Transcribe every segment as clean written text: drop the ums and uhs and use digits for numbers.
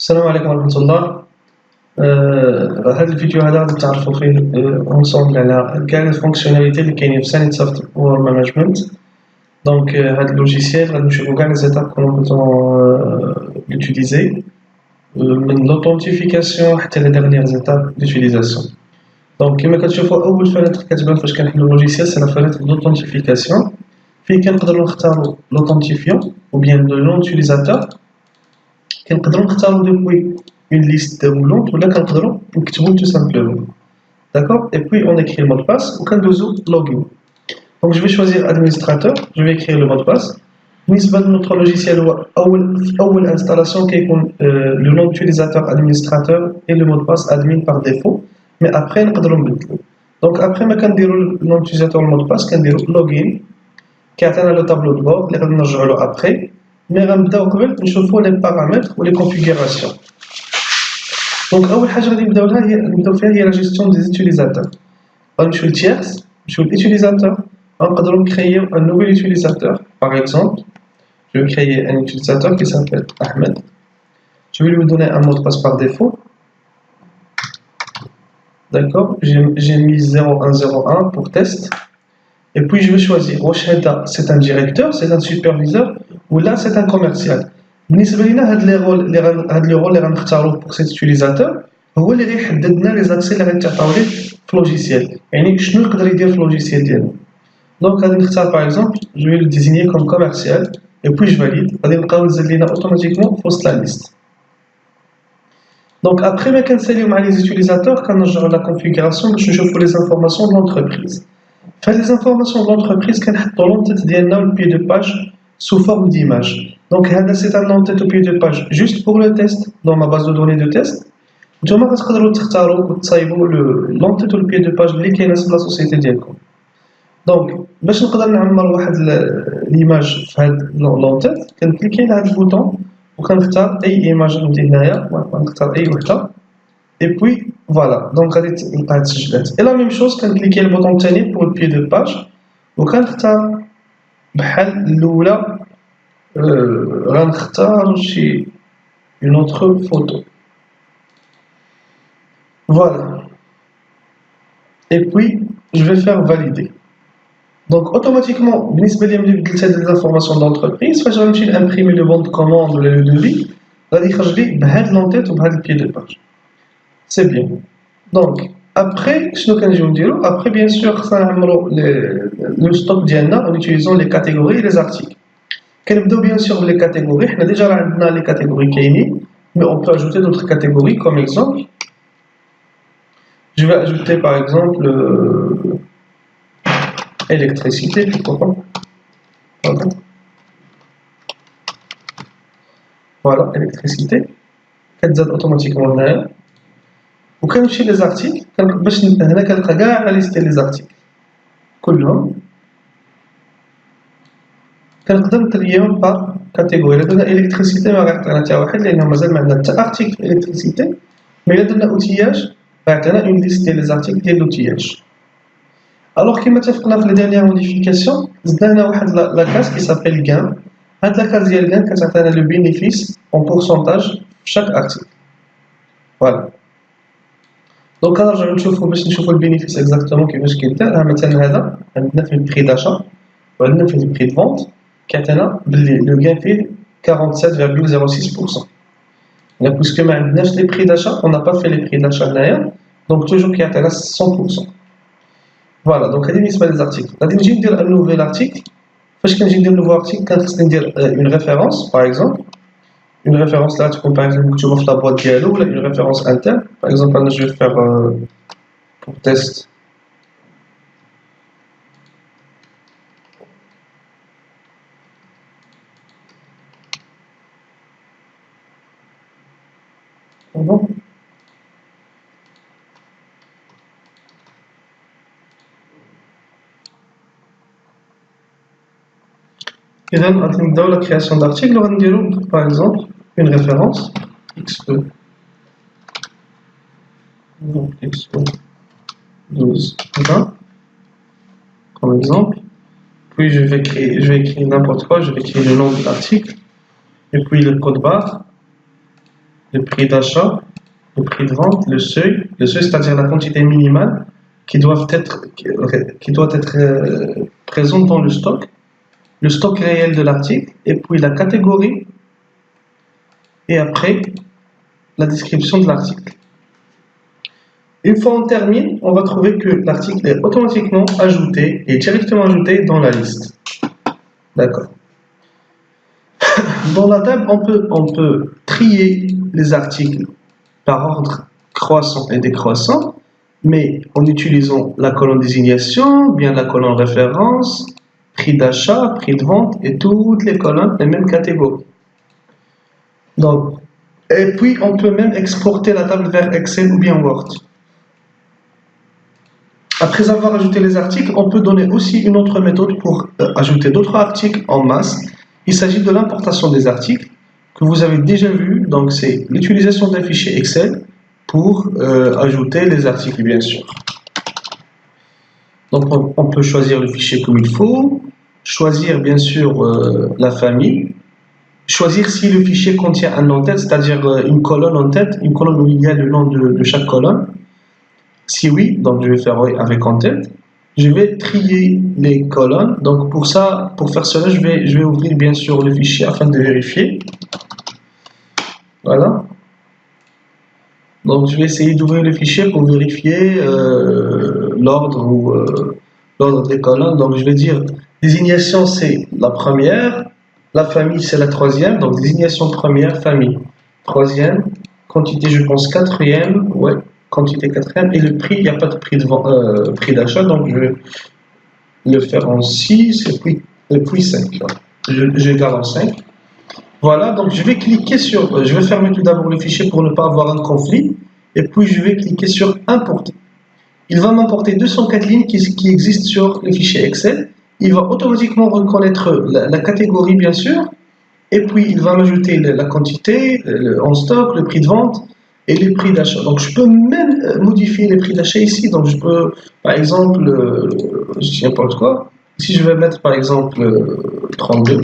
السلام عليكم ورحمة الله. هذا الفيديو هذا غادي تعرفوا فيه اونصومبل على كاع لي فونكسيوناليتي اللي كاينين في سانيت سوفتوير مانجمنت. دونك هذا اللوجيسيال غادي نشوفوا كاع لي زيتاب كومون بوتون لوتيليزي من لوثنتيفيكاسيون حتى لي ديرنيير زيتاب ديوتيليزاسيون. دونك كما كتشوفوا اول فلاتر كتبان فاش كنحلوا اللوجيسيال سي لا فلاتر لوثنتيفيكاسيون، فين كنقدروا نختاروا لوثنتيفيون ou bien le nom utilisateur. كنقدروا نختاروا depuis une liste déroulante ou là كنقدروا نكتبوا tout simplement. D'accord? Et puis on écrit le mot de passe ou كندوزو login. Donc je vais choisir administrateur, je vais écrire le mot de passe. بالنسبة لنوتر لوجيسيال هو أول installation كيكون le nom d'utilisateur administrateur et le mot de passe admin par défaut. Mais après نقدروا نبدلو. Donc après ما كنديروا le nom d'utilisateur le mot de passe كنديروا login كيعطينا le tableau de bord اللي غادي نرجعوا له après. Mais غنبداو قبل نشوفوا les paramètres ou les configurations. Donc أول حاجة غادي نبداو فيها هي la gestion des utilisateurs. غنمشيو ل tierce، نمشيو ل utilisateur، غنقدروا créer un nouvel utilisateur. Par exemple, je vais créer un utilisateur qui s'appelle Ahmed. Je vais lui donner un mot de passe par défaut. D'accord, j'ai mis 0101 pour test. Et puis je vais choisir Rocheda, c'est un directeur, c'est un superviseur, ou là c'est un commercial. بالنسبة لنا هاد لي رول اللي غنختارو pour cet utilisateur هو اللي غيحدد لنا لي زاكسي اللي غيتعطاو ليه في اللوجيسيال، يعني شنو يقدر يدير في اللوجيسيال ديالو. دونك غادي نختار باغ اكزومبل جو في لو ديزينيي كوم كوميرسيال اي بوي جو فاليد، غادي نلقاو نزل لينا اوتوماتيكمون في وسط لا ليست. دونك ابخي ما كنساليو مع لي زوتيليزاتور كنرجعو لا كونفيغوراسيون باش نشوفو لي انفورماسيون د لونتربريز. فهاد لي انفورماسيون د لونتربريز كنحطو لونتيت ديالنا والبي دو باج sous forme d'image. Donc, c'est un nom-tête au pied de page juste pour le test dans ma base de données de test. Vous pouvez l'entête au pied de page qui est dans la société ديالكم. Donc, باش نقدر نعمر واحد l'image في هاد l'entête كنكليكي على هاد البوطون وكنختار اي ايماج عندي هنايا ونختار اي وحده et puis voilà. Donc غادي تلقى هاد السجلات. Et la même chose كنكليكي على البوطون الثاني pour le pied de page وكنختار بحال الاولى غنختار شي une autre photo. Voilà. Et puis je vais faire valider. Donc automatiquement بالنسبه لي ملي بدلت هاد الانفورماسيون d'entreprise فاش غنمشي نامبريمي لو بون دو كوموند ولا لو دوفي غادي يخرج لي بهاد لونتيت وبهاد البي دو باج. سي بيان. دونك après شنو كنجيو نديرو après bien sûr خصنا نعمرو لو ستوك ديالنا en utilisant les catégories et les articles. كنبداو bien sûr les catégories. حنا déjà راه عندنا les catégories كاينين mais on peut ajouter d'autres catégories comme exemple je vais ajouter par exemple électricité, pourquoi pas. Voilà, électricité كتزاد automatiquement هنايا وكنمشي لي زارتيكل باش هنا كنلقى كاع لا ليست ديال لي زارتيكل كلهم كنقدر نتريهم با كاتيجوري. الا درنا الكتريسيتي ما غيعطينا حتى واحد لانه مازال ما عندنا حتى ارتيكل في الكتريسيتي، مي الا درنا اوتياج غيعطينا اون ليست ديال لي زارتيكل ديال لوتياج. الوغ كيما اتفقنا في لي ديرنيير موديفيكاسيون زدنا هنا واحد لا كاس كيسابيل غان. هاد لا كاس ديال غان كتعطينا لو بينيفيس اون بورسونتاج في شاك ارتيكل. فوالا. دونك كنرجعو نشوفو باش نشوفو البينيفيس اكزاكتومون كيفاش كيدار. مثلا هذا عندنا في البري داشا وعندنا في البري دو فونت كيعطينا بلي لو غان فيه 47,06%. يعني بويسكو ما عندناش لي بري داشا اون با في لي بري داشا هنايا دونك توجور كيعطينا 100%. فوالا. دونك هادي بالنسبه لي زارتيكل. غادي نجي ندير ان نوفيل ارتيكل. فاش كنجي ندير نوفو ارتيكل كنخصني ندير اون ريفيرونس باغ اكزومبل une référence là تكون par exemple مكتوبه في لا بواط ديالو ولا une référence interne. par exemple انا je vais faire pour test bon. إذا غادي نبداو لا création d'article وغادي نديرو par exemple une référence XE donc XE 1220 comme exemple. Puis je vais écrire n'importe quoi, je vais écrire le nom de l'article et puis le code barre le prix d'achat, le prix de vente, le seuil c'est-à-dire la quantité minimale qui doit être présente dans le stock réel de l'article, et puis la catégorie, et après la description de l'article. Une fois on termine, on va trouver que l'article est automatiquement ajouté et directement ajouté dans la liste. D'accord. Dans la table, on peut trier les articles par ordre croissant et décroissant, mais en utilisant la colonne désignation, bien la colonne référence, prix d'achat, prix de vente et toutes les colonnes des mêmes catégories. Donc, et puis, on peut même exporter la table vers Excel ou bien Word. Après avoir ajouté les articles, on peut donner aussi une autre méthode pour ajouter d'autres articles en masse. Il s'agit de l'importation des articles que vous avez déjà vu. Donc, c'est l'utilisation d'un fichier Excel pour ajouter les articles, bien sûr. Donc, on peut choisir le fichier comme il faut, choisir bien sûr la famille, choisir si le fichier contient un en-tête, c'est-à-dire une colonne en tête, une colonne où il y a le nom de chaque colonne. Si oui, donc je vais faire oui avec en-tête. Je vais trier les colonnes. Donc pour faire cela, je vais ouvrir bien sûr le fichier afin de vérifier. Voilà. Donc je vais essayer d'ouvrir le fichier pour vérifier l'ordre des colonnes. Donc je vais dire désignation c'est la première, la famille c'est la troisième. Donc désignation première, famille troisième, quantité je pense quatrième, ouais. Quantité quatrième, et le prix, il n'y a pas de prix d'achat, donc je vais le faire en 6 et puis 5. Je garde en 5. Voilà, donc je vais cliquer sur, je vais fermer tout d'abord le fichier pour ne pas avoir un conflit, et puis je vais cliquer sur importer. Il va m'importer 204 lignes qui existent sur le fichier Excel. Il va automatiquement reconnaître la catégorie, bien sûr, et puis il va m'ajouter la quantité, en stock, le prix de vente, et les prix d'achat. Donc je peux même modifier les prix d'achat ici. Donc je peux, par exemple, je dis n'importe quoi. Ici je vais mettre par exemple 32.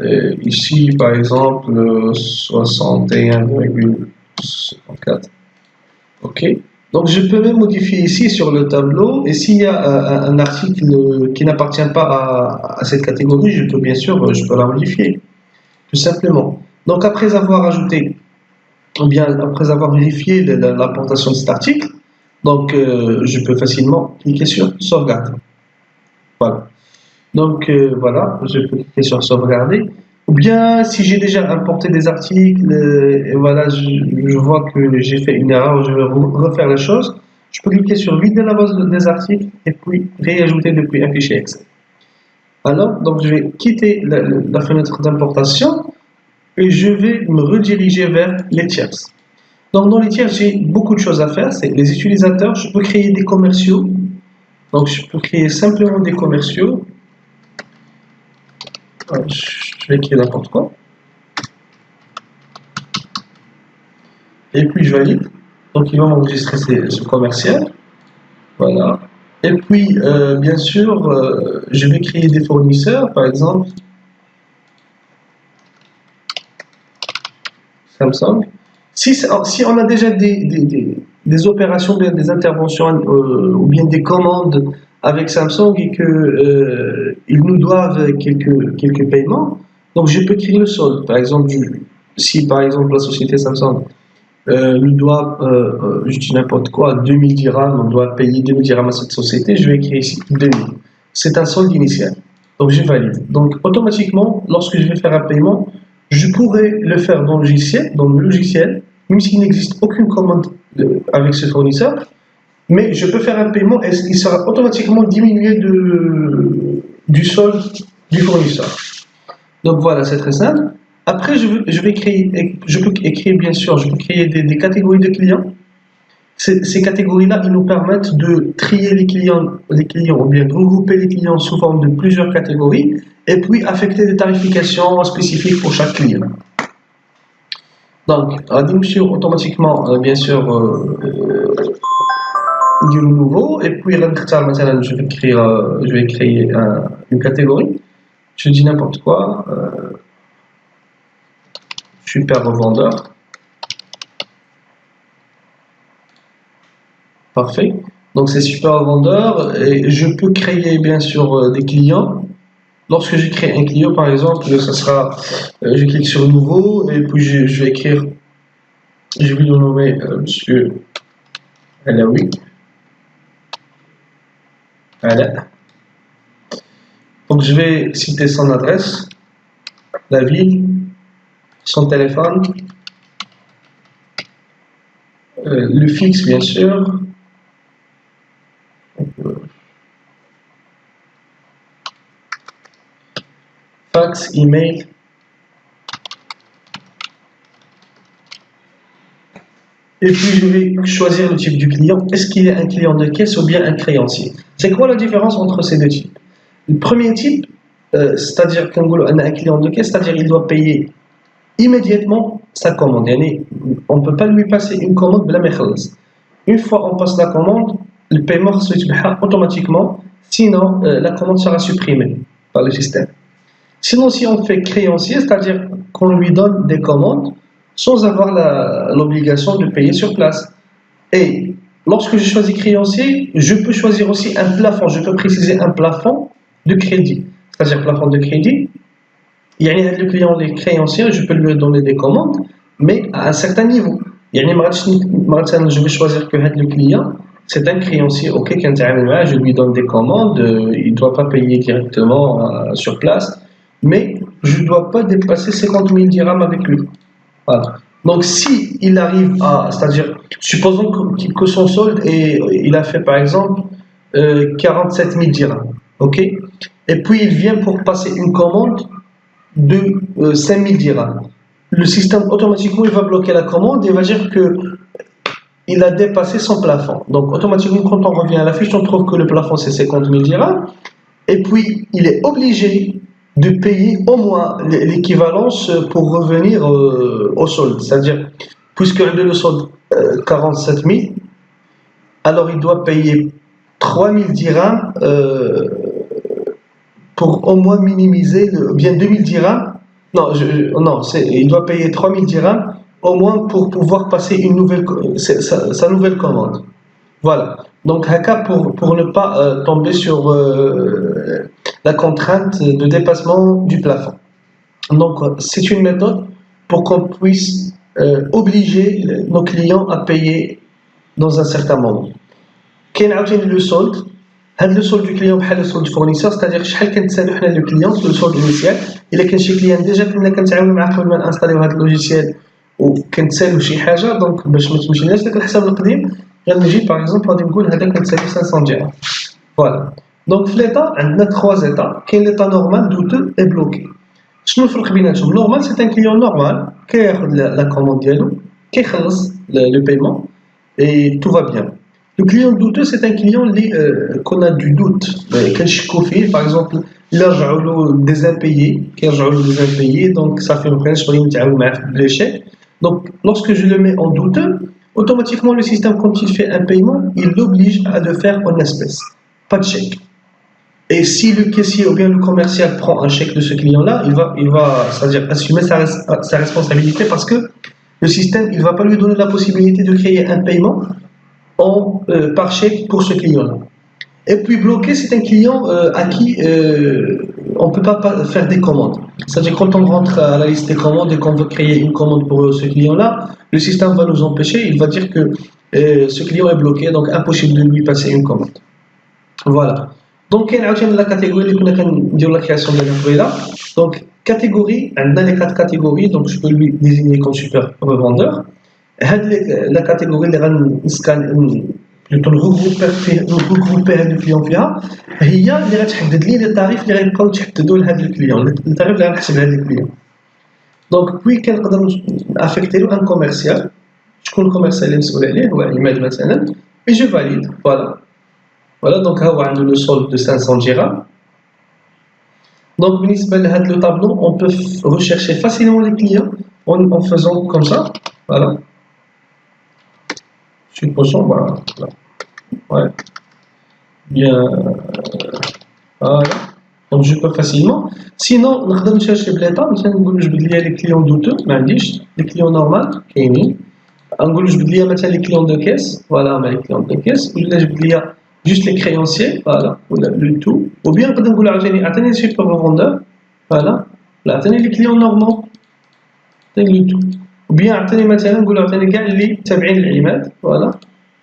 Et ici par exemple 61,54. Ok. Donc je peux même modifier ici sur le tableau. Et s'il y a un article qui n'appartient pas à cette catégorie, je peux bien sûr, je peux la modifier. Tout simplement. Donc après avoir ajouté ou bien après avoir vérifié l'importation de cet article, donc je peux facilement cliquer sur sauvegarder. Voilà. Donc voilà, je peux cliquer sur sauvegarder. Ou bien si j'ai déjà importé des articles et voilà, je vois que j'ai fait une erreur, je vais refaire la chose. Je peux cliquer sur vider la base des articles et puis réajouter depuis un fichier Excel. Alors, donc je vais quitter la fenêtre d'importation et je vais me rediriger vers les tierces. Donc dans les tierces, j'ai beaucoup de choses à faire. C'est les utilisateurs. Je peux créer des commerciaux. Donc je peux créer simplement des commerciaux. Alors, je vais créer n'importe quoi. Et puis je valide. Donc il va m'enregistrer ce commercial. Voilà. Et puis bien sûr, je vais créer des fournisseurs, par exemple Samsung. Si on a déjà des opérations, des interventions ou bien des commandes avec Samsung et que ils nous doivent quelques paiements, donc je peux créer le solde. Par exemple, si par exemple la société Samsung nous doit, je dis n'importe quoi, 2000 dirhams, on doit payer 2000 dirhams à cette société, je vais créer ici 2000. C'est un solde initial. Donc je valide. Donc automatiquement, lorsque je vais faire un paiement, je pourrais le faire dans le logiciel, même s'il n'existe aucune commande avec ce fournisseur, mais je peux faire un paiement et il sera automatiquement diminué du solde du fournisseur. Donc voilà, c'est très simple. Après, je peux écrire, bien sûr, je peux créer des catégories de clients. Ces catégories-là, ils nous permettent de trier les clients, ou bien de regrouper les clients sous forme de plusieurs catégories, et puis affecter des tarifications spécifiques pour chaque client. Donc, automatiquement, bien sûr, du nouveau, et puis je vais créer une catégorie. Je dis n'importe quoi. Super revendeur. Parfait. Donc c'est super vendeur et je peux créer bien sûr des clients. Lorsque je crée un client, par exemple, ça sera, je clique sur nouveau et puis je vais écrire, je vais le nommer Monsieur Alaoui. Voilà. Donc je vais citer son adresse, la ville, son téléphone, le fixe bien sûr. Fax, email. Et puis je vais choisir le type du client. Est-ce qu'il est un client de caisse ou bien un créancier? C'est quoi la différence entre ces deux types? Le premier type, c'est-à-dire qu'on a un client de caisse, c'est-à-dire il doit payer immédiatement sa commande. On ne peut pas lui passer une commande بلا ما يخلص. Une fois on passe la commande, le paiement se fait automatiquement, sinon la commande sera supprimée par le système. Sinon, si on fait créancier, c'est-à-dire qu'on lui donne des commandes sans avoir l'obligation de payer sur place. Et lorsque je choisis créancier, je peux choisir aussi un plafond, je peux préciser un plafond de crédit. C'est-à-dire plafond de crédit, il y a le client, les créanciers, je peux lui donner des commandes, mais à un certain niveau. Je vais choisir que le client, c'est un créancier, ok, je lui donne des commandes, il ne doit pas payer directement sur place, mais je ne dois pas dépasser 50 000 dirhams avec lui. Voilà. Donc si il arrive à, c'est-à-dire, supposons que son solde il a fait par exemple 47 000 dirhams, ok, et puis il vient pour passer une commande de 5 000 dirhams. Le système automatiquement il va bloquer la commande et va dire que il a dépassé son plafond. Donc automatiquement quand on revient à la fiche, on trouve que le plafond c'est 50 000 dirhams et puis il est obligé de payer au moins l'équivalence pour revenir au solde. C'est-à-dire, puisque le solde 47 000, alors il doit payer 3 000 dirhams pour au moins minimiser, bien 2 000 dirhams. Non, il doit payer 3 000 dirhams au moins pour pouvoir passer sa nouvelle commande. Voilà. Donc, Haka, pour ne pas tomber sur la contrainte de dépassement du plafond. Donc, c'est une méthode pour qu'on puisse obliger nos clients à payer dans un certain moment. Qu'est le solde? Le solde du client est le solde du fournisseur, c'est-à-dire que le client, le solde initial. Il y a des clients déjà qui ont installé le logiciel ou qui ont شي حاجه دونك باش ما تمشيناش داك الحساب القديم غنجي باغ اكزومبل غادي نقول هذاك كنسالي 500 درهم فوالا دونك في ليطا عندنا 3 ايطا كاين ليطا نورمال دوتو اي بلوكي شنو الفرق بيناتهم نورمال سي ان كليون نورمال كياخذ لا كوموند ديالو كيخلص لو بايمون اي تو فا بيان لو كليون دوتو سي ان كليون اللي كون دو دوت كنشكو فيه باغ اكزومبل الا رجعوا له دي امبايي كيرجعوا له دي امبايي دونك صافي ما بقيناش بغينا نتعامل معاه في بليشيك. Donc, lorsque je le mets en douteux, automatiquement le système, quand il fait un paiement, il l'oblige à le faire en espèces, pas de chèque. Et si le caissier ou bien le commercial prend un chèque de ce client-là, il va c'est-à-dire assumer sa responsabilité parce que le système, il ne va pas lui donner la possibilité de créer un paiement par chèque pour ce client-là. Et puis bloqué, c'est un client à qui on ne peut pas faire des commandes. C'est-à-dire quand on rentre à la liste des commandes et qu'on veut créer une commande pour ce client-là, le système va nous empêcher, il va dire que ce client est bloqué, donc impossible de lui passer une commande. Voilà. Donc, il y a la catégorie de la création de la. Donc, catégorie, on a les 4 catégories, donc je peux lui désigner comme super revendeur. La catégorie, plutôt regrouper هاد الكليون فيها هي اللي غتحدد لي لي طاريف اللي غيبقاو تحددوا لهاد الكليون الطريف اللي غنحسب لهاد الكليون دونك بوي كنقدر افيكتي له ان كوميرسيال شكون الكوميرسيال اللي مسؤول عليه هو عماد مثلا اي جو فاليد فوالا دونك ها هو عنده لو سولد دو 500 درهم دونك بالنسبه لهاد لو طابلو on peut rechercher facilement les clients en faisant comme ça voilà supposons voilà ouais bien voilà donc je peux facilement sinon نقدر نشري بليطه مثلا نقول جبد لي لي كليون دوتو ما عنديش لي كليون نورمال كاينين نقول جبد لي مثلا لي كليون دو كيس فوالا هما لي كليون دو كيس ولا جبد لي جوست لي كريونسيي فوالا ولا لو تو وبيان نقدر نقول عاوتاني عطيني سوبر فوندور فوالا لا عطيني لي كليون نورمال عطيني لو تو وبيان عطيني مثلا نقول عطيني كاع اللي تابعين للعماد فوالا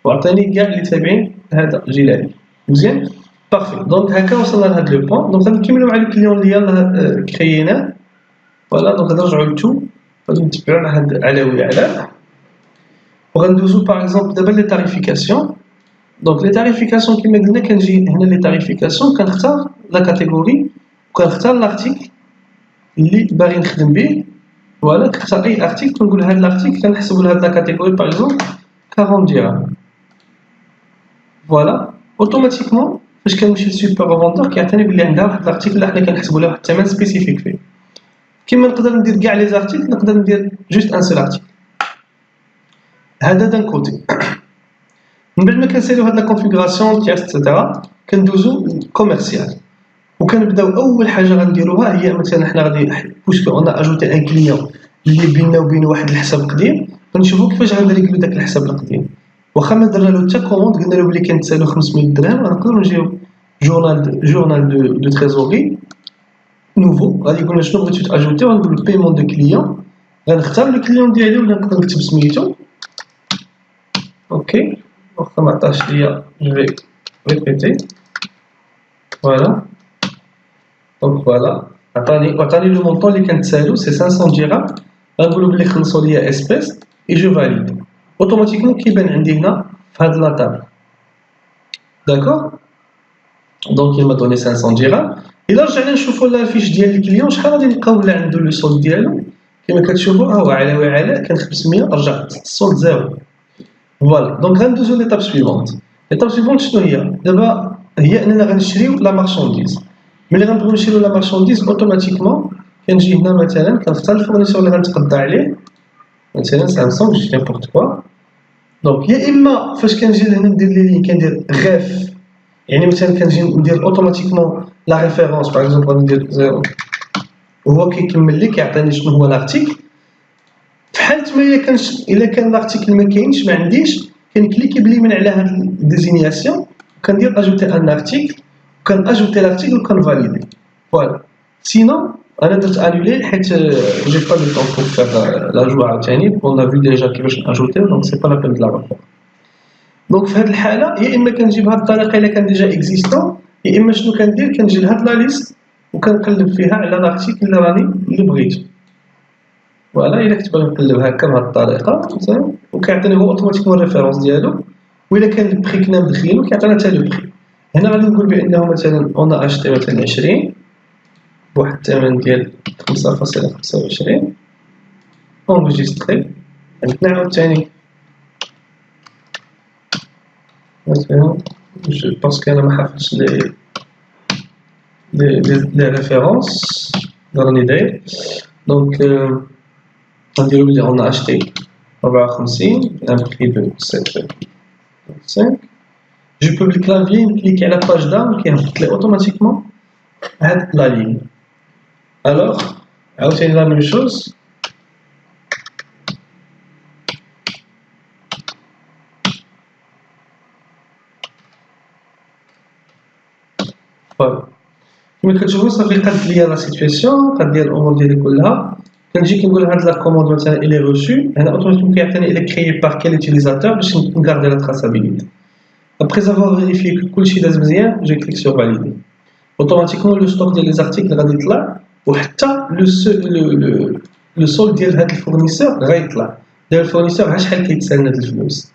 وعطيني كاع اللي تابعين هذا جيلاني مزيان بارفي دونك هكا وصلنا لهاد لو بوين دونك غنكملو مع الكليون اللي يلاه كرييناه فوالا دونك نرجعو لتو غادي نتبعو على هاد علاوي على وغندوزو باغ اكزومبل دابا لي تاريفيكاسيون دونك لي تاريفيكاسيون كيما قلنا كنجي هنا لي تاريفيكاسيون كنختار لا كاتيجوري وكنختار لارتيكل اللي باغي نخدم به فوالا كنختار اي ارتيكل كنقول هاد لارتيكل كنحسبو لهاد لا كاتيجوري باغ اكزومبل 40 درهم فوالا اوتوماتيكمون فاش كنمشي للسوبر فوندور كيعطيني بلي عندها واحد لارتيكل اللي حنا كنحسبو له واحد الثمن سبيسيفيك فيه كيما نقدر ندير كاع لي زارتيكل نقدر ندير جوست ان سول ارتيكل هذا دان كوتي من بعد ما كنساليو هاد لا كونفيغوراسيون تاع اكسترا كندوزو كوميرسيال وكنبداو اول حاجه غنديروها هي مثلا حنا غادي بوسكو اون اجوتي ان كليون اللي بيننا وبينه واحد الحساب قديم غنشوفو كيفاش غنريكلو داك الحساب القديم واخا ما درنا له حتى كوموند قلنا له بلي كنتسالو 500 درهم غنقدروا نجيو جورنال دو تريزوري نوفو غادي يقولنا شنو بغيتو تاجوتي غنقول له بايمون دو كليون غنختار الكليون ديالي ولا نقدر نكتب سميتو اوكي واخا ما عطاش ليا جو في ريبيتي فوالا دونك فوالا عطاني لو مونطون اللي كنتسالو سي 500 درهم غنقولو بلي خلصوا ليا اسبيس اي جو فاليد اوتوماتيكمون كيبان عندي هنا في هاد لا طابل داكور دونك il m'a donné 500 درهم الا رجعنا نشوفوا الفيش ديال الكليون شحال غادي نلقاو لا عنده لو سولد ديالو كما كتشوفوا ها هو علاوي على كان 500 رجعت السولد زيرو فوالا دونك غندوزو ليطاب سويفونت ليطاب سويفونت شنو هي دابا هي اننا غنشريو لا مارشانديز ملي غنبغيو نشريو لا مارشانديز اوتوماتيكمون كنجي هنا مثلا كنختار الفورنيسور اللي غنتقدى عليه مثلا سامسونج جو نيمبورت كوا دونك يا اما فاش كنجي لهنا ندير لي لين كندير غاف يعني مثلا كنجي ندير اوتوماتيكمون لا ريفيرونس باغ اكزومبل ندير زيرو وهو كيكمل لي كيعطيني شنو هو لارتيكل في حالة ما الا كان لارتيكل ما كاينش ما عنديش كنكليكي بلي من على هاد الديزينياسيون كندير اجوتي ان ارتيكل وكان اجوتي لارتيكل وكنفاليدي فوالا سينون انا درت انولي حيت جي با لو طون بور فيغ لاجو عاوتاني اون ا فيو ديجا كيفاش ناجوتيو دونك سي با لا بين دو لا ريفير دونك في هاد الحاله يا اما كنجي بهاد الطريقه الا كان ديجا اكزيستون يا اما شنو كندير كنجي لهاد لا ليست وكنقلب فيها على لارتيكل اللي بغيت فوالا الا كنت باغي نقلب هكا بهاد الطريقه مثلا وكيعطيني هو اوتوماتيكمون الريفيرونس ديالو والا كان البري كنا مدخلينو كيعطينا حتى لو بري هنا غادي نقول بانه مثلا اون اشتي مثلا 20 بواحد الثمن ديال 5.25 اونجستري عندنا عاوتاني مثلا باسكو انا ما حافظش لي ريفيرونس راني داير دونك غنديرو بلي اون اشتي 54 un prix de 7,5 جو بو بالكلافيي نكليكي على باج داون كيهبط لي اوتوماتيكمون هاد لا لين الوغ عاوتاني لا ميم شوز فوالا كما كتشوفوا صافي قاد ليا لا سيتوياسيون قاد ليا الامور ديالي كلها كنجي كنقول هاد لا كوموند مثلا الي روشو هنا اوتوماتيكمون كيعطيني الي كريي بار كيل يوتيليزاتور باش نغاردي لا تراسابيليتي ابري افوار فيريفيي كلشي داز مزيان جو كليك سور فاليدي اوتوماتيكمون لو ستوك ديال لي زارتيكل غادي يطلع وحتى لو سول ديال هاد الفورنيسور غيطلع دابا الفورنيسور شحال كيتسالنا هاد الفلوس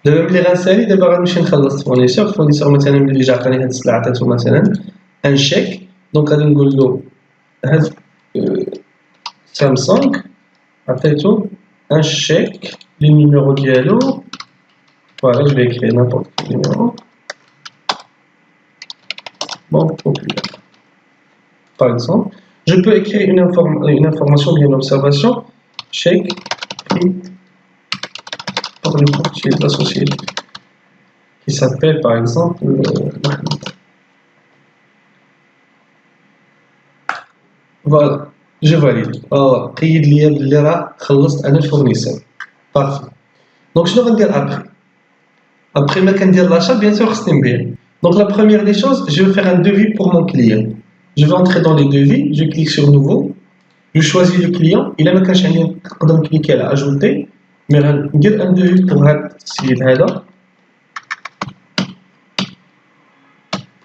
دابا ملي غنسالي دابا غنمشي نخلص الفورنيسور مثلا ملي جا عطاني هاد السلعه عطاتو مثلا ان شيك دونك غادي نقول له هاد سامسونج عطيتو ان شيك لي نيميرو ديالو فوالا جو في écrire n'importe quel numéro bon populaire par exemple je peux écrire une information bien une observation chèque pris par le courtier de la société qui s'appelle par exemple Mahmoud. Voilà, je valide. قيد ليا بلي راه خلصت انا الفورنيسور. بارفي. Donc je vais dire après ma dire l'achat, bien sûr c'est bien. Donc la première des choses, je vais faire un devis pour mon client. Je vais entrer dans les devis, je clique sur nouveau, je choisis le client, il a ma cache je vais cliquer à ajouter, mais je vais dire un devis pour هذا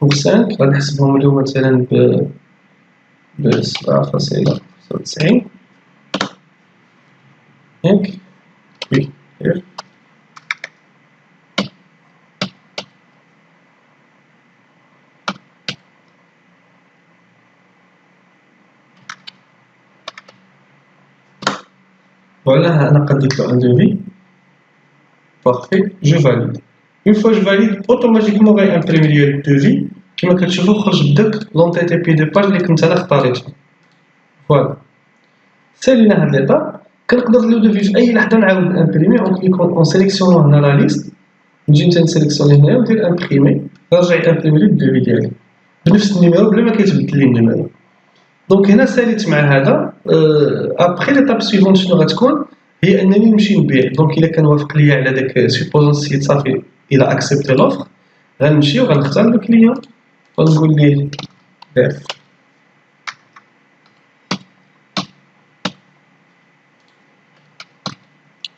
pour 5 غنحسبهم له مثلا ب 7.99 ياك وي voilà أنا قديت له un devis parfait je valide une fois je valide automatiquement غيمبريمي لي الدوفي كما كتشوفوا خرج بداك لونتيتي بي دو باج اللي كنت انا اختاريتها فوالا سالينا هاد ليطاب كنقدر لو دوفي في اي لحظه نعاود نامبريمي اون كليك اون سيليكسيونو هنا لا ليست نجي نسيليكسيوني هنايا وندير امبريمي غيرجع يامبريمي لي الدوفي ديالي بنفس النيميرو بلا ما كيتبدل لي النيميرو دونك هنا ساليت مع هذا ابخي ليطاب سويفونت شنو غتكون هي انني نمشي نبيع دونك الا كان وافق ليا على داك سيبوزون السيت صافي الى اكسبتي لوفر غنمشي وغنختار لو كليون ونقول ليه داف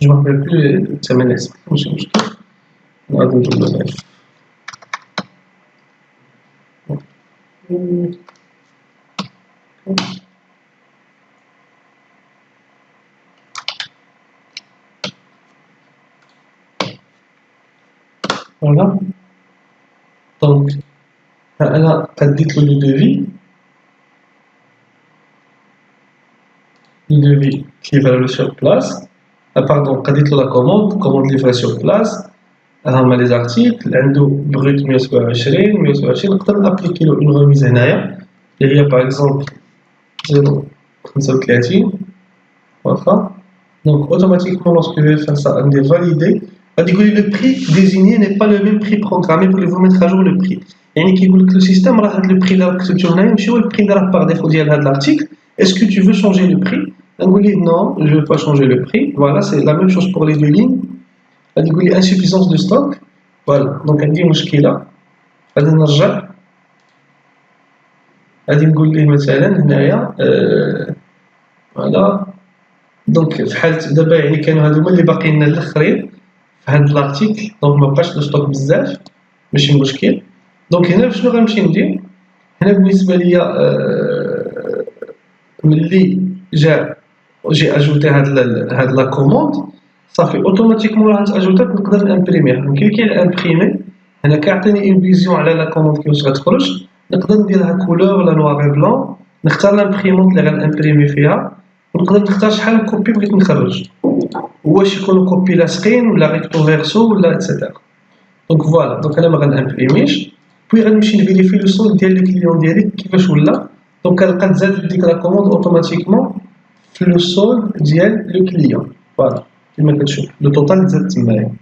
je me rappelle plus الثمن حسب ماشي مشكل غادي نقول له داف voilà donc أنا قديت له لو دوفي livré sur place pardon قديت له la commande livrée sur place هما لي زارتيكل عنده بغيت 127 نقدر نابليكي له اون ريميز هنايا اللي هي باغ اكزومبل 0.35 واخا دونك اوتوماتيكمون لوسك جو في فير سا غندير فاليدي غادي يقول لي لو بري désigné n'est pas le même prix programmé voulez-vous mettre à jour le prix يعني كيقول لك لو سيستيم راه هاد لو بري اللي راك كتبتو هنايا ماشي هو البري اللي راه باغ ديفو ديال هاد لارتيكل est-ce que tu veux changer le prix نقول ليه non je veux pas changer le prix voilà c'est la même chose pour les deux lignes غادي يقول لي insuffisance de stock فوالا دونك عندي مشكله غادي نرجع غادي نقول ليه مثلا هنايا فوالا دونك في حالة دابا يعني كانوا هادو هما اللي باقيين لنا الاخرين في هاد لارتيكل دونك مبقاش لو ستوك بزاف ماشي مشكل دونك هنا شنو غنمشي ندير هنا بالنسبه ليا ملي جي اجوتي هاد لا كوموند صافي اوتوماتيكمون راه تاجوتات نقدر نامبريميها نكليكي على امبريمي هنا كيعطيني اون فيزيون على لا كوموند كيفاش غتخرج نقدر نديرها كولور ولا نوار اي بلون نختار لامبريمونت اللي غنامبريمي فيها ونقدر نختار شحال كوبي بغيت نخرج واش يكونوا كوبي لاصقين ولا ريكتو فيرسو ولا اتسيتيرا دونك فوالا دونك انا ما غنامبريميش بوي غنمشي نفيريفي لو سول ديال لو كليون ديالي كيفاش ولا دونك كنلقى تزاد ديك لا كوموند اوتوماتيكمون في لو سول ديال لو كليون فوالا كما كتشوف لو توتال تزاد تمايا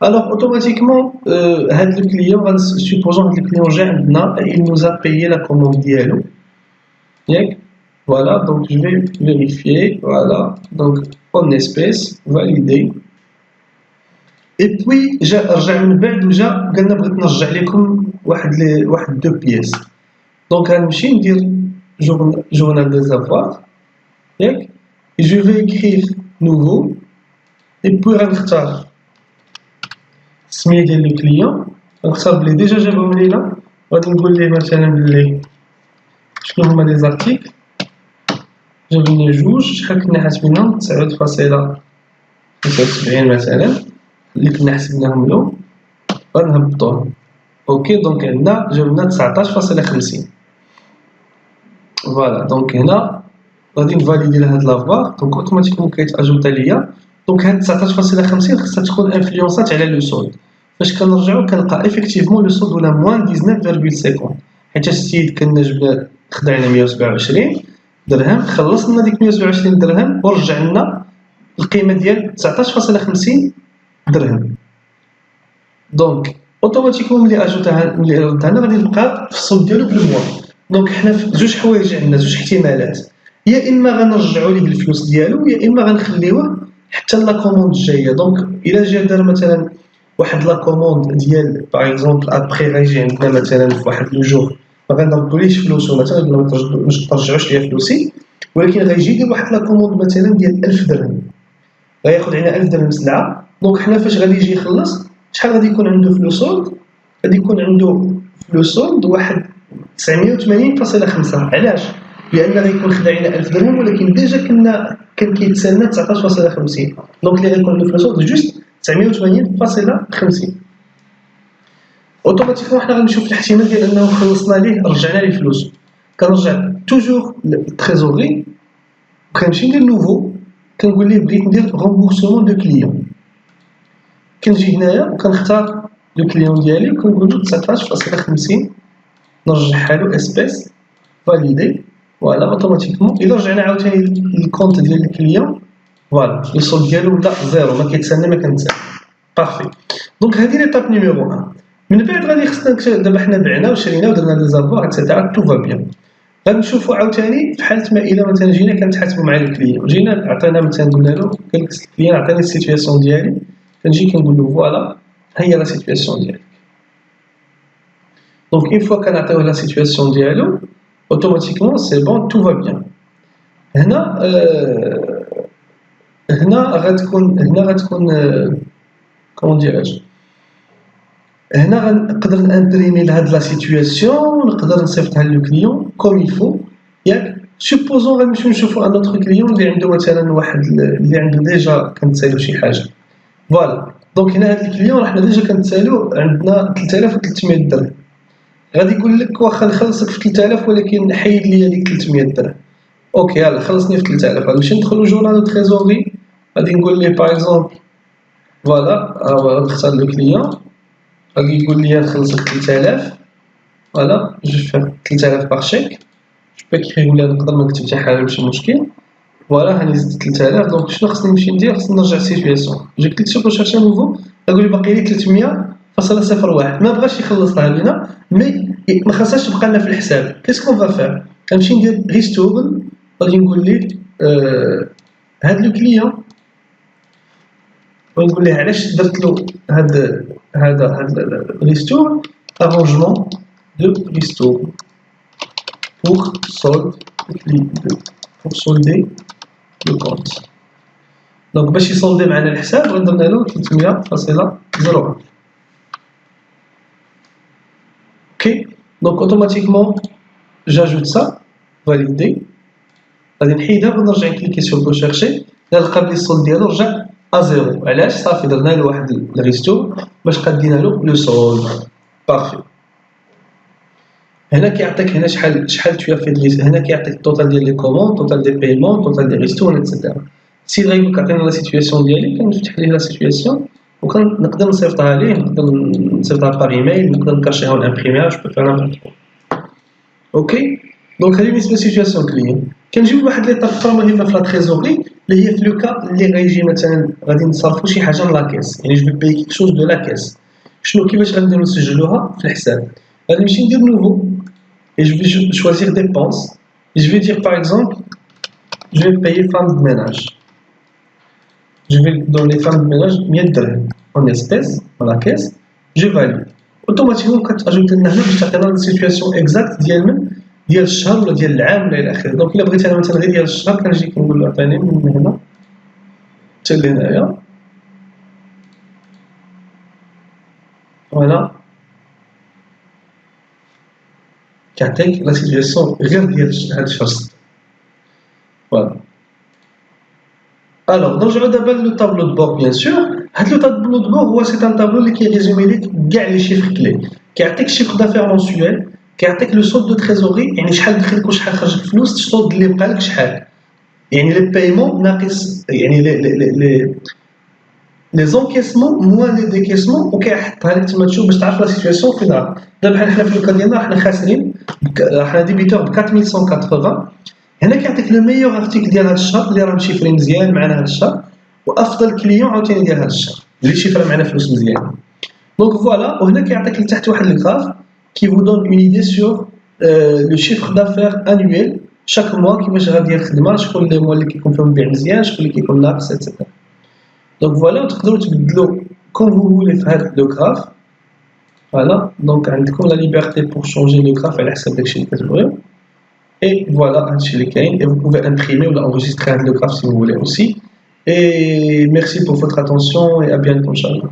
alors automatiquement هاد لو كليون غنسوبوزون هاد لو كليون جا عندنا il nous a payé la commande ديالو ياك voilà donc je vais vérifier voilà donc en espèce valider et puis جا رجع من بعد وجا قالنا بغيت نرجع لكم واحد دو بياس دونك غنمشي ندير journal des avoirs ياك je vais écrire nouveau et puis غنختار السميه ديال لو كليون غنختار بلي ديجا جابهم لينا غادي نقول ليه مثلا بلي شنو هما لي زارتيكل جاب لنا جوج شحال كنا حاسبينهم 9.75 مثلا اللي كنا حسبناهم له غنهبطوهم اوكي دونك عندنا جاب لنا 19.50 فوالا دونك هنا غادي نفاليدي لهاد لافوار دونك اوتوماتيكمون كيتاجوتا ليا دونك هاد 19.50 خصها تكون انفلونسات على لو سولد فاش كنرجعو كنلقى افيكتيفمون لو سولد ولا موان 19.50 حيت السيد كنا جبنا خدعنا 127 درهم خلصنا ديك 127 درهم ورجع لنا القيمه ديال 19.50 درهم دونك اوتوماتيكمون ملي ردها لنا غادي نلقى في الصولد ديالو بالموا دونك حنا في جوج حوايج عندنا جوج احتمالات يا اما غنرجعوا ليه الفلوس ديالو يا اما غنخليوه حتى لا كوموند جايه. دونك الا جا دار مثلا واحد لا كوموند ديال باغ اكزومبل ابخي غيجي عندنا مثلا في واحد لو جور ما غنردوليش فلوسو مثلا ولا ما ترجعوش ليا فلوسي، ولكن غيجي يدير واحد لا كوموند مثلا ديال 1000 درهم، غياخذ علينا 1000 درهم سلعه. دونك حنا فاش غادي يجي يخلص شحال غادي يكون عنده في لو سولد؟ غادي يكون عنده في لو سولد واحد 980.5. علاش؟ لان غيكون خدا علينا 1000 درهم ولكن ديجا كان كيتسنى 19.50. دونك اللي غيكون عنده في لو سولد جوست 980.50. اوتوماتيكمون حنا غنمشيو في الاحتمال ديال انه خلصنا ليه رجعنا ليه فلوس، كنرجع توجور للتريزوري وكنمشي ندير نوفو، كنقول ليه بغيت ندير رومبورسمون دو كليون. كنجي هنايا وكنختار لو كليون ديالي وكنقول له 19.50 نرجعها له اسبيس فاليدي. فوالا اوتوماتيكمون الا رجعنا عاوتاني للكونت ديال الكليون فوالا السولد ديالو ولا زيرو، ما كيتسنى ما كنتسنى. بارفي. دونك هذه ليطاب نيميرو 1. من بعد غادي خصنا دابا حنا بعنا وشرينا ودرنا لي زافوار اكسيتيرا تو فا بيان. غنشوفوا عاوتاني في حاله ما الا مثلا جينا كنتحاسبوا مع الكليون، جينا عطينا مثلا قلنا له قال لك الكليون عطاني السيتوياسيون ديالي، كنجي كنقول له فوالا هي لا سيتوياسيون ديالك. دونك اون فوا كنعطيوه لا سيتوياسيون ديالو اوتوماتيكمون سي بون تو فا بيان. هنا هنا غتكون كومون ديراج، هنا غنقدر نامبريمي لهاد لا سيتوياسيون ونقدر نصيفطها لو كليون كوم يفو ياك. سوبوزون غنمشيو نشوفو ان اوتر كليون اللي عنده مثلا واحد اللي عنده ديجا كنتسالو شي حاجه فوالا. دونك هنا هاد الكليون حنا ديجا كنتسالو عندنا 3300 درهم، غادي يقول لك واخا نخلصك في 3000 ولكن حيد لي ديك 300 درهم. اوكي يلا خلصني في 3000. غنمشي ندخلو جورنال دو تريزوري، غادي نقول ليه باغ اكزومبل فوالا غنختار لو كليون، غادي يقول لي نخلصك 3000 فوالا جو فير 3000 باغ شيك. جو با كيفي ولا نقدر ما نكتب حتى حاجه ماشي مشكل. فوالا هاني زدت 3000. دونك شنو خصني نمشي ندير؟ خصني نرجع السيتوياسيون. جو كليك سور ريشيرشي نوفو، غنقول لي باقي لي 300.01. ما بغاش يخلصها لينا مي ما خاصهاش تبقى لنا في الحساب. كيسكون فا فير؟ غنمشي ندير ريستور، غادي نقول ليه هاد لو كليون ونقول ليه علاش درت له هذا ريستور arrangement de restore pour solder le compte. Donc باش يصولدي معنا الحساب غندرنا له 300.01. اوكي دونك اوتوماتيكمون جاجوت سا فاليدي. غادي نحيدها ونرجع نكليكي سور ريشيرشي، نلقى بلي الصولد ديالو رجع ازيرو. علاش؟ صافي درنا له واحد الريستور باش قدينا له لو سولد. بارفي. هنا كيعطيك هنا شحال tu as fait de هنا كيعطيك التوتال ديال لي كوموند، توتال دي بايمون، توتال دي ريستور اكسيتيرا. سي غيقول لك عطينا لا سيتوياسيون ديالي كنفتح ليه لا سيتوياسيون وكنقدر نصيفطها ليه، نقدر نصيفطها بار ايميل، نقدر نكاشيها ونامبريميها، جو بو فير نامبورط كو. اوكي دونك هذه بالنسبه لسيتوياسيون كليون. كنجيو لواحد ليطاب اخرى مهمه في لا تريزوري اللي هي في لو كا اللي غيجي مثلا غادي نصرفو شي حاجه من لاكيس، يعني جو باي كيك شوز دو لاكيس. شنو كيفاش غنديرو نسجلوها في الحساب؟ غادي نمشي ندير نوفو et je vais choisir dépenses et je vais dire par exemple je vais payer femme de ménage, je vais donner femme de ménage 100 درهم en espèces dans la caisse, je valide. automatiquement كتاجوت لنا هنا باش تعطينا السيتوياسيون اكزاكت ديال الشهر ولا ديال العام ولا الى اخره. دونك الا بغيت انا مثلا غير ديال الشهر كنجي كنقول له عطيني من هنا حتى لهنايا فوالا كيعطيك لا سيتوياسيون غير ديال هاد الشهر. فوالا. الوغ نرجعو دابا لو طابلو دو بور. بيان سور هاد لو طابلو دو بور هو سي ان طابلو اللي كيريزومي ليك كاع لي شيفر كلي. كيعطيك الشيفر دافير مونسيوال، كيعطيك لو سولد دو تريزوري يعني شحال دخلك وشحال خرجك فلوس، السولد اللي بقى لك شحال، يعني لي بايمون ناقص يعني لي زونكيسمون موان لي ديكيسمون، وكيحطها لك تما تشوف باش تعرف لا سيتوياسيون فين راه. دابا حنا في الكا ديالنا حنا خاسرين، حنا ديبيتور ب 4180. هنا كيعطيك لو ميور ارتيكل ديال هذا الشهر اللي راه مشيفري مزيان معنا هذا الشهر، وافضل كليون عاوتاني ديال هذا الشهر اللي شيفرا معنا فلوس مزيان. دونك فوالا. وهنا كيعطيك لتحت واحد الغراف كي فو دون اون ايدي سور لو شيفر دافير انويل شاك موا كيفاش غادي الخدمه، شكون لي موا اللي كيكون فيهم بيع مزيان، شكون اللي كيكون ناقص اتسيتيرا. Donc voilà, comme vous voulez faire le graphe. Voilà, donc on a la liberté pour changer le graphe à la et voilà, et vous pouvez imprimer ou enregistrer le graphe si vous voulez aussi. Et merci pour votre attention et à bientôt, Inch'Allah.